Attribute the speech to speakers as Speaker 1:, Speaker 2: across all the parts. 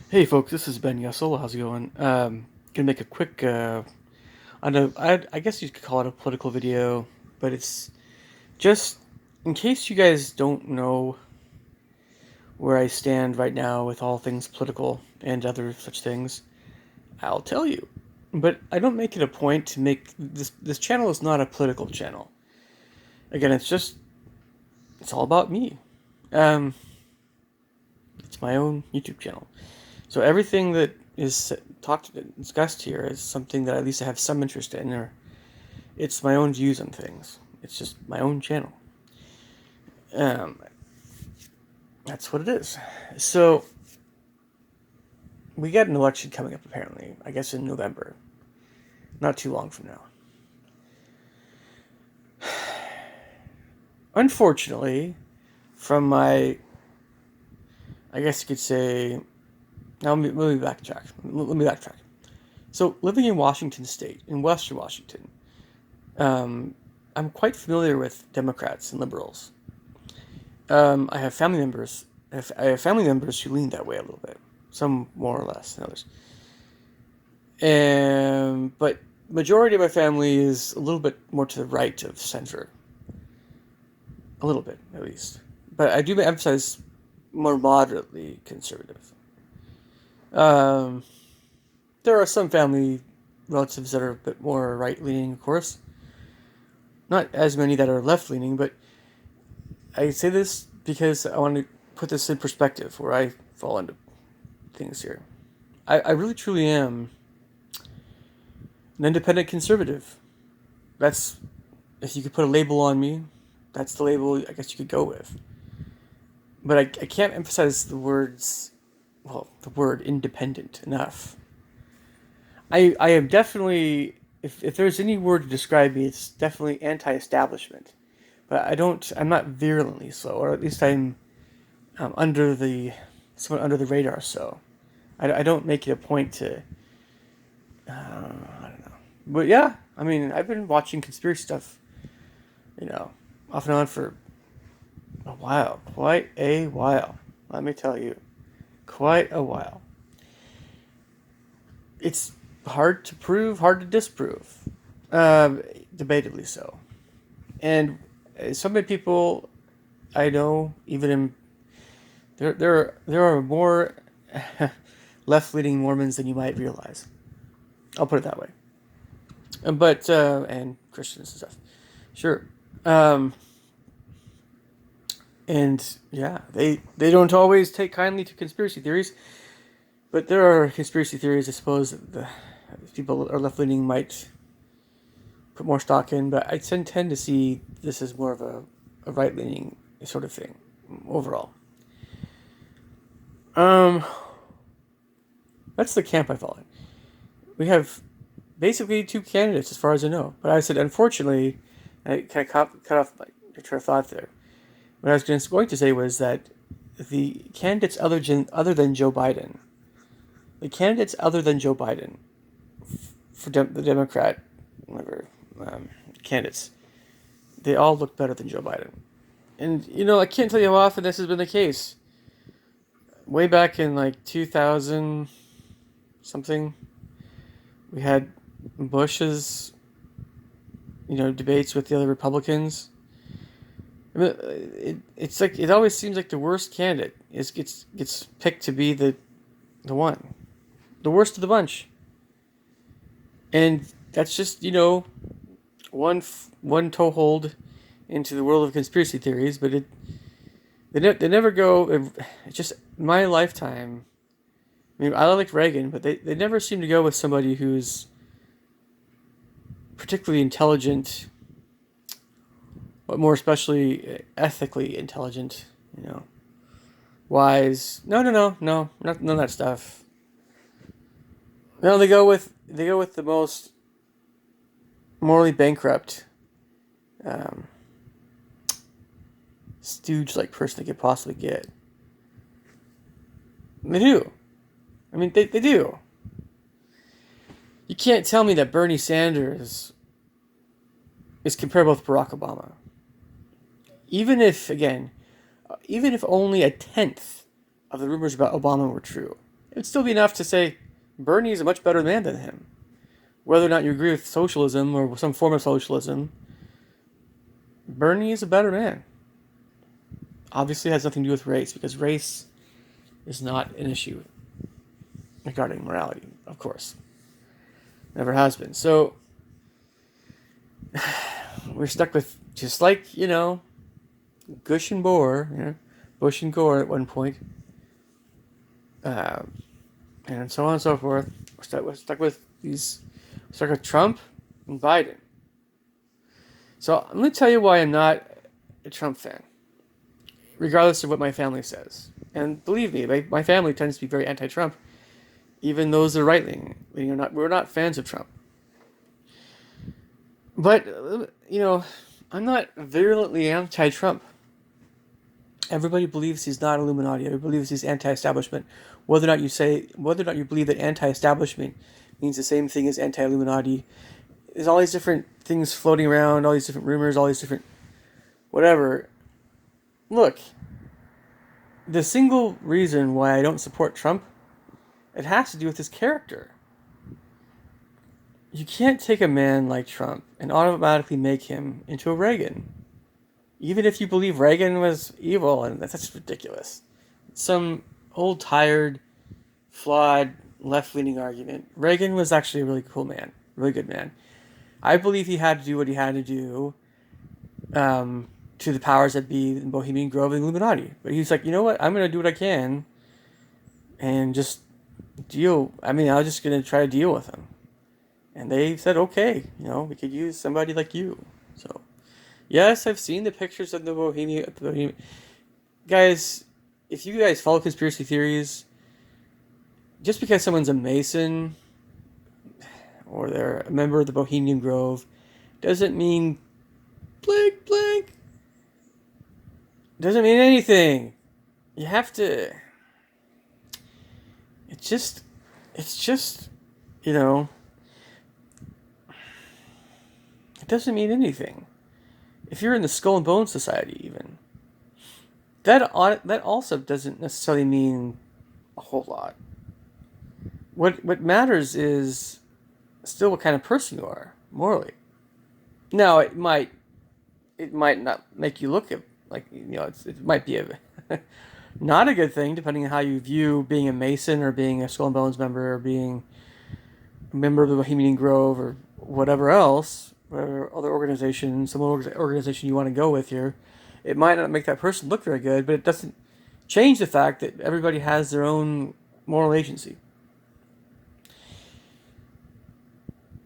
Speaker 1: Hey folks, this is Ben Yussel. How's it going? Gonna make a quick, I guess you could call it a political video, but it's just in case you guys don't know where I stand right now with all things political and other such things. I'll tell you, but I don't make it a point to make this channel is not a political channel. Again, it's all about me. Um, it's my own YouTube channel. So everything that is discussed here is something that at least I have some interest in, or it's my own views on things. It's just my own channel. Um, that's what it is. So we got an election coming up, apparently. I guess in November, not too long from now. Unfortunately, from my, I guess you could say, now let me backtrack. Let me backtrack. So living in Washington State, in Western Washington, I'm quite familiar with Democrats and liberals. I have family members. I have family members who lean that way a little bit. Some more or less than others. But majority of my family is a little bit more to the right of center. A little bit, at least. But I do emphasize more moderately conservative. Um, there are some family relatives that are a bit more right leaning, of course. Not as many that are left leaning, but I say this because I want to put this in perspective where I fall into things here. I really truly am an independent conservative. That's, if you could put a label on me, that's the label I guess you could go with. But I can't emphasize the word independent enough. I am definitely, if there's any word to describe me, it's definitely anti-establishment. But I'm not virulently so, or at least I'm under the, somewhat under the radar so. I don't make it a point to, I don't know. But yeah, I mean, I've been watching conspiracy stuff, you know, off and on for a while. Quite a while. Let me tell you. Quite a while. It's hard to prove, hard to disprove. Debatably so. And so many people I know, even in there are more left leaning Mormons than you might realize. I'll put it that way. But and Christians and stuff, sure. Um, and yeah, they don't always take kindly to conspiracy theories, but there are conspiracy theories I suppose that the people are left leaning might put more stock in. But I tend to see this as more of a right leaning sort of thing overall. Um, that's the camp I fall in. We have basically two candidates as far as I know. But I said, unfortunately, I kind of cut off my train of thought there. What I was going to say was that the candidates other than Joe Biden, the candidates other than Joe Biden for the Democrat, whatever candidates, they all look better than Joe Biden. And you know, I can't tell you how often this has been the case. Way back in like 2000 something, we had Bush's, debates with the other Republicans. I mean, it's like it always seems like the worst candidate gets picked to be the one, the worst of the bunch, and that's just one toehold into the world of conspiracy theories. But they never go. It's just my lifetime. I mean, I like Reagan, but they never seem to go with somebody who's particularly intelligent, but more especially ethically intelligent, wise. No, none of that stuff. No, they go with the most morally bankrupt, um, stooge-like person they could possibly get. And they do. I mean, they do. You can't tell me that Bernie Sanders is comparable with Barack Obama. Even if, again, even if only a tenth of the rumors about Obama were true, it'd still be enough to say Bernie is a much better man than him. Whether or not you agree with socialism or some form of socialism, Bernie is a better man. Obviously, it has nothing to do with race, because race is not an issue regarding morality, of course. Never has been. So, we're stuck with, just like, Bush and Gore at one point, and so on and so forth. We're stuck with Trump and Biden. So let me tell you why I'm not a Trump fan, regardless of what my family says. And believe me, my family tends to be very anti-Trump, even those that are right-leaning. We're not fans of Trump. But, I'm not virulently anti-Trump. Everybody believes he's not Illuminati. Everybody believes he's anti-establishment. Whether or not you believe that anti-establishment means the same thing as anti-Illuminati, there's all these different things floating around, all these different rumors, all these different whatever. Look, the single reason why I don't support Trump, it has to do with his character. You can't take a man like Trump and automatically make him into a Reagan. Even if you believe Reagan was evil, and that's ridiculous. Some old, tired, flawed, left-leaning argument. Reagan was actually a really cool man, really good man. I believe he had to do what he had to do to the powers that be in Bohemian Grove and Illuminati. But he's like, you know what? I'm going to do what I can and just deal. I was just going to try to deal with him. And they said, okay, we could use somebody like you. So, yes, I've seen the pictures of the Bohemian. Guys, if you guys follow conspiracy theories, just because someone's a Mason or they're a member of the Bohemian Grove doesn't mean blank, blank. Doesn't mean anything. You have to... It's just, it doesn't mean anything. If you're in the Skull and Bones Society, even, that also doesn't necessarily mean a whole lot. What matters is still what kind of person you are morally. Now, it might not make you look like it might be a not a good thing, depending on how you view being a Mason or being a Skull and Bones member or being a member of the Bohemian Grove or whatever else. Whatever other organization, some organization you want to go with here, it might not make that person look very good, but it doesn't change the fact that everybody has their own moral agency.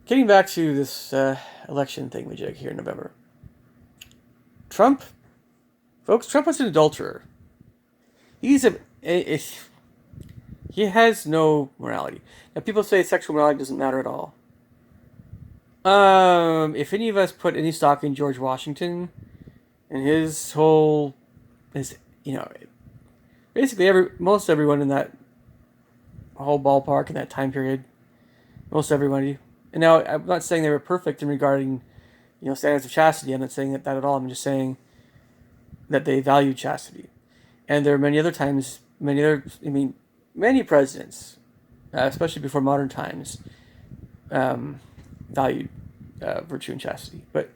Speaker 1: Getting back to this election thing we did here in November. Trump was an adulterer. He has no morality. Now, people say sexual morality doesn't matter at all. If any of us put any stock in George Washington and basically most everyone in that whole ballpark in that time period, most everybody. And now, I'm not saying they were perfect in regarding, standards of chastity. I'm not saying that at all. I'm just saying that they valued chastity. And there are many presidents, especially before modern times, valued virtue and chastity. But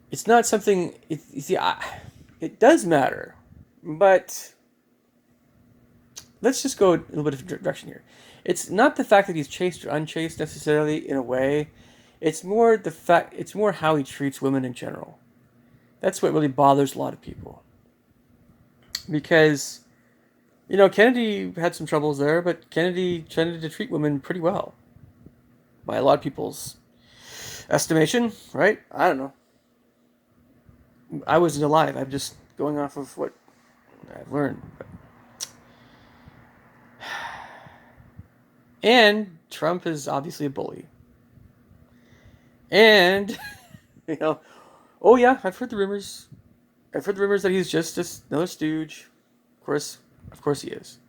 Speaker 1: it's not something, it does matter. But let's just go a little bit of a direction here. It's not the fact that he's chaste or unchaste necessarily in a way. It's more how he treats women in general. That's what really bothers a lot of people. Because, Kennedy had some troubles there, but Kennedy tended to treat women pretty well. By a lot of people's estimation, right? I don't know. I wasn't alive. I'm just going off of what I've learned. And Trump is obviously a bully. And, oh yeah, I've heard the rumors. I've heard the rumors that he's just another stooge. Of course he is.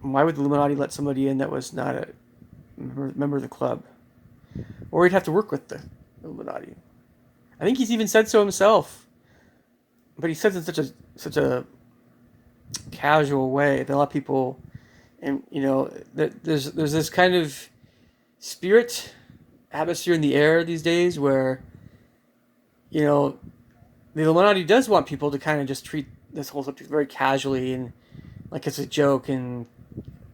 Speaker 1: Why would the Illuminati let somebody in that was not a member of the club? Or he'd have to work with the Illuminati. I think he's even said so himself. But he says it in such a casual way that a lot of people And there's this kind of spirit atmosphere in the air these days where the Illuminati does want people to kind of just treat this whole subject very casually and like it's a joke, and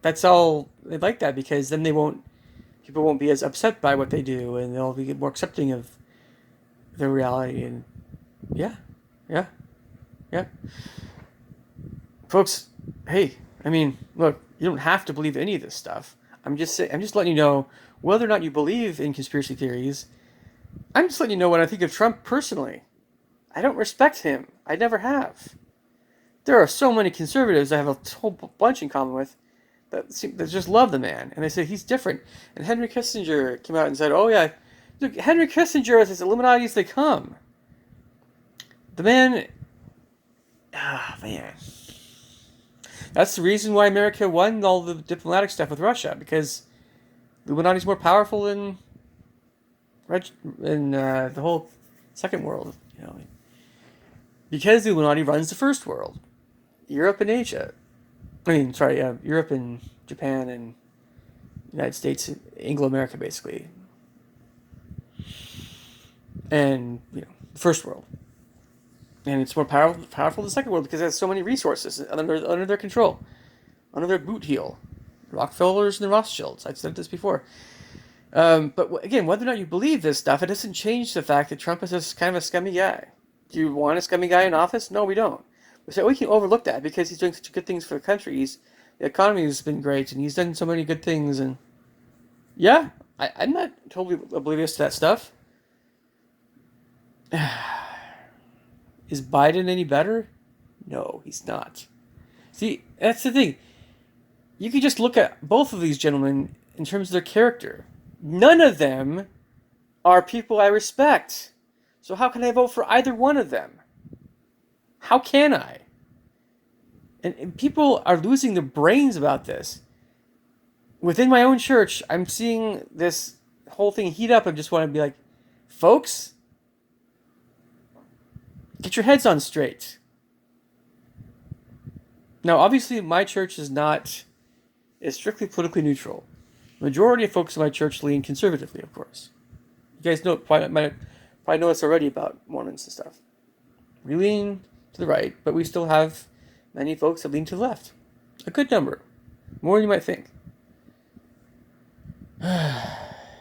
Speaker 1: that's all they like that, because then people won't be as upset by what they do, and they'll be more accepting of their reality. And yeah, yeah, yeah, folks. Hey, I mean, look, you don't have to believe any of this stuff. I'm just letting you know whether or not you believe in conspiracy theories. I'm just letting you know what I think of Trump personally. I don't respect him. I never have. There are so many conservatives I have a whole bunch in common with that just love the man, and they say he's different. And Henry Kissinger came out and said, "Oh yeah, look, Henry Kissinger is as Illuminati as they come." The man, man, that's the reason why America won all the diplomatic stuff with Russia, because the Illuminati's more powerful than the whole second world, because the Illuminati runs the first world, Europe and Asia. Europe and Japan and United States, Anglo-America, basically, and the first world. And it's more powerful than the second world because it has so many resources under their control, under their boot heel. Rockefellers and the Rothschilds. I've said this before. But again, whether or not you believe this stuff, it doesn't change the fact that Trump is just kind of a scummy guy. Do you want a scummy guy in office? No, we don't. We say, we can overlook that because he's doing such good things for the country. The economy has been great, and he's done so many good things. And yeah, I'm not totally oblivious to that stuff. Is Biden any better? No, he's not. See, that's the thing. You can just look at both of these gentlemen in terms of their character. None of them are people I respect. So how can I vote for either one of them? How can I? And people are losing their brains about this. Within my own church, I'm seeing this whole thing heat up. I just want to be like, folks, get your heads on straight. Now, obviously, my church is strictly politically neutral. The majority of folks in my church lean conservatively, of course. You guys probably know this already about Mormons and stuff. We lean to the right, but we still have many folks that lean to the left. A good number. More than you might think.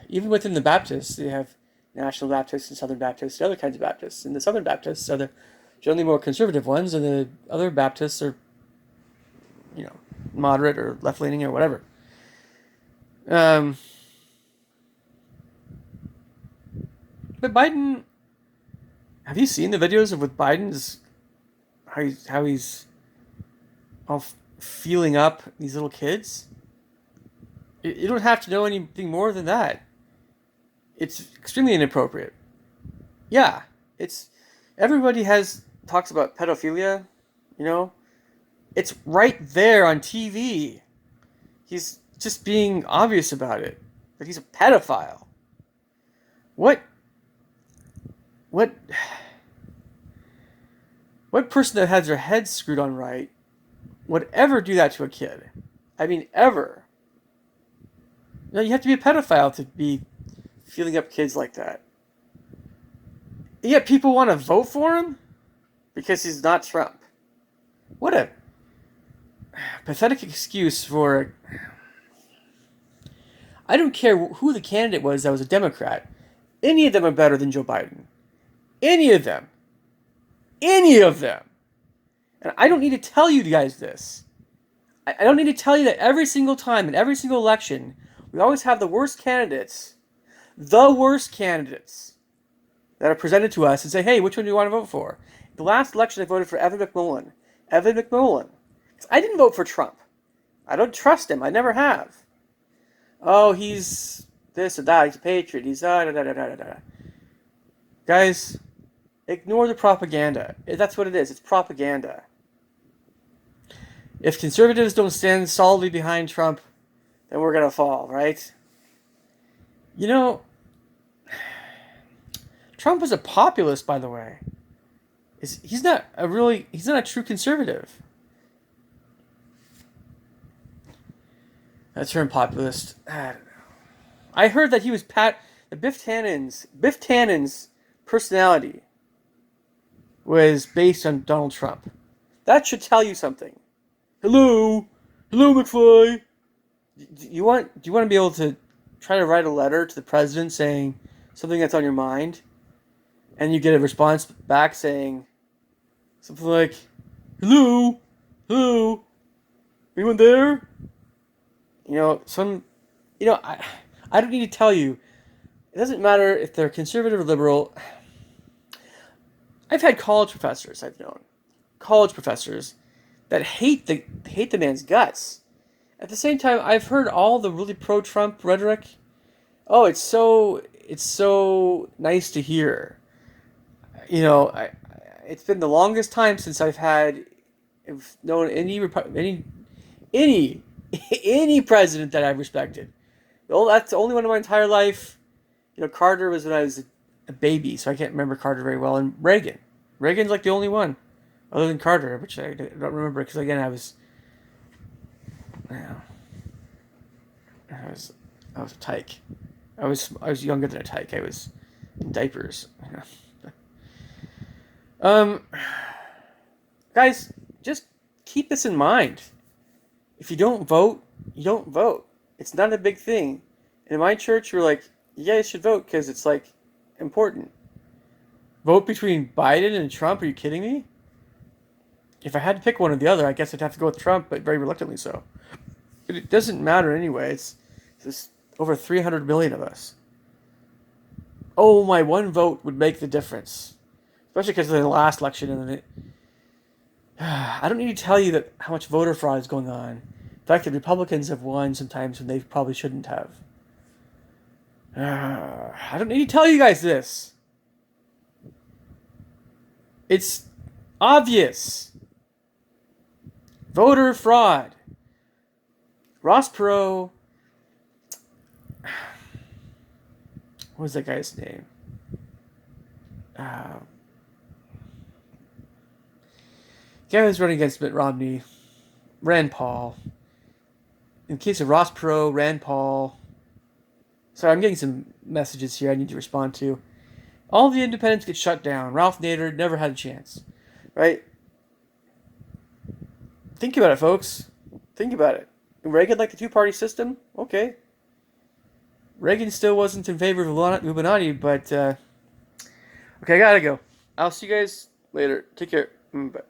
Speaker 1: Even within the Baptists, they have National Baptists and Southern Baptists and other kinds of Baptists. And the Southern Baptists are the generally more conservative ones, and the other Baptists are, moderate or left-leaning or whatever. But Biden, have you seen the videos of with Biden's how he's all feeling up these little kids? You don't have to know anything more than that. It's extremely inappropriate. Yeah, everybody talks about pedophilia, It's right there on TV. He's just being obvious about it, that he's a pedophile. What person that has their head screwed on right would ever do that to a kid? I mean, ever. You have to be a pedophile to be feeling up kids like that. And yet people want to vote for him because he's not Trump. What a pathetic excuse for... I don't care who the candidate was that was a Democrat. Any of them are better than Joe Biden. Any of them. Any of them. And I don't need to tell you guys this. I don't need to tell you that every single time in every single election, we always have the worst candidates that are presented to us and say, hey, which one do you want to vote for? The last election, I voted for Evan McMullin. I didn't vote for Trump. I don't trust him. I never have. Oh, he's this or that. He's a patriot. He's da-da-da-da-da-da. Guys, ignore the propaganda. That's what it is. It's propaganda. If conservatives don't stand solidly behind Trump, then we're going to fall, right? Trump is a populist, by the way. He's not a true conservative. That term populist. I don't know. I heard that he was Biff Tannen's personality was based on Donald Trump. That should tell you something. Hello, McFly. Do you want to be able to try to write a letter to the president saying something that's on your mind, and you get a response back saying something like, "Hello, anyone there?" I don't need to tell you. It doesn't matter if they're conservative or liberal. I've had college professors that hate the man's guts. At the same time, I've heard all the really pro-Trump rhetoric. Oh, it's so nice to hear. It's been the longest time since I've known any any president that I've respected. That's the only one in my entire life. Carter was when I was a baby, so I can't remember Carter very well. And Reagan's like the only one, other than Carter, which I don't remember because again I was a tyke. I was younger than a tyke. I was in diapers. Guys, just keep this in mind. If you don't vote, you don't vote. It's not a big thing. And in my church, we're like, you guys should vote because it's like important. Vote between Biden and Trump? Are you kidding me? If I had to pick one or the other, I guess I'd have to go with Trump, but very reluctantly so. But it doesn't matter anyway. It's just over 300 million of us. Oh, my one vote would make the difference. Especially because of the last election. And I don't need to tell you how much voter fraud is going on. In fact, the Republicans have won sometimes when they probably shouldn't have. I don't need to tell you guys this. It's obvious. Voter fraud. Ross Perot. What was that guy's name? Guy was running against Mitt Romney. Rand Paul. In case of Ross Perot, Rand Paul. Sorry, I'm getting some messages here I need to respond to. All the independents get shut down. Ralph Nader never had a chance. Right? Think about it, folks. Think about it. Reagan liked the two-party system? Okay. Reagan still wasn't in favor of Illuminati, but... okay, I gotta go. I'll see you guys later. Take care. Bye.